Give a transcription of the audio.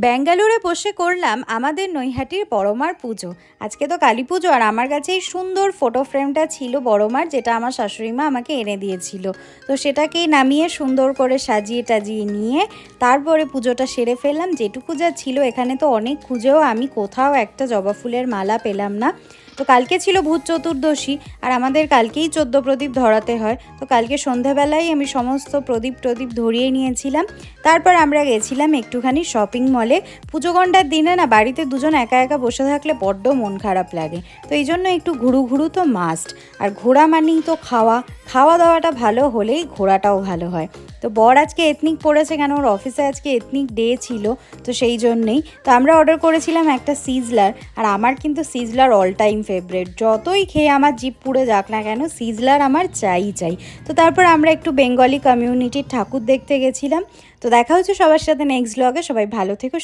ব্যাঙ্গালোরে বসে করলাম আমাদের নৈহাটির বড়মার পুজো। আজকে তো কালী পুজো, আর আমার কাছে এই সুন্দর ফটো ফ্রেমটা ছিল বড়মার, যেটা আমার শাশুড়ি মা আমাকে এনে দিয়েছিল। তো সেটাকেই নামিয়ে সুন্দর করে সাজিয়ে টাজিয়ে নিয়ে তারপরে পুজোটা সেরে ফেললাম। যেটুকু যা ছিল, এখানে তো অনেক খুঁজেও আমি কোথাও একটা জবা ফুলের মালা পেলাম না। তো কালকে ছিল ভূত চতুর্দশী, আর আমাদের কালকেই 14 প্রদীপ ধরাতে হয়। তো কালকে সন্ধ্যাবেলায় আমি সমস্ত প্রদীপ ধরিয়ে নিয়েছিলাম। তারপর আমরা গেছিলাম একটুখানি শপিং মলে। পুজো ঘণ্টার দিনে না বাড়িতে দুজন একা একা বসে থাকলে বড্ড মন খারাপ লাগে। তো এই জন্য একটু ঘুরু তো মাস্ট। আর ঘোরা মানেই তো খাওয়া দাওয়াটা ভালো হলেই ঘোরাটাও ভালো হয়। তো বর আজকে এথনিক পড়েছে, কেন ওর অফিসে আজকে এথনিক ডে ছিল, তো সেই জন্যেই। তো আমরা অর্ডার করেছিলাম একটা সিজলার, আর আমার কিন্তু সিজলার অল টাইম ফেভারিট। যতই খেয়ে আমার জিভ পুড়ে যাক না কেন, সিজলার আমার চাই। তো তারপর আমরা একটু বেঙ্গলি কমিউনিটির ঠাকুর দেখতে গেছিলাম। তো দেখা হচ্ছে সবার সাথে নেক্সট ব্লগে। সবাই ভালো থেকো।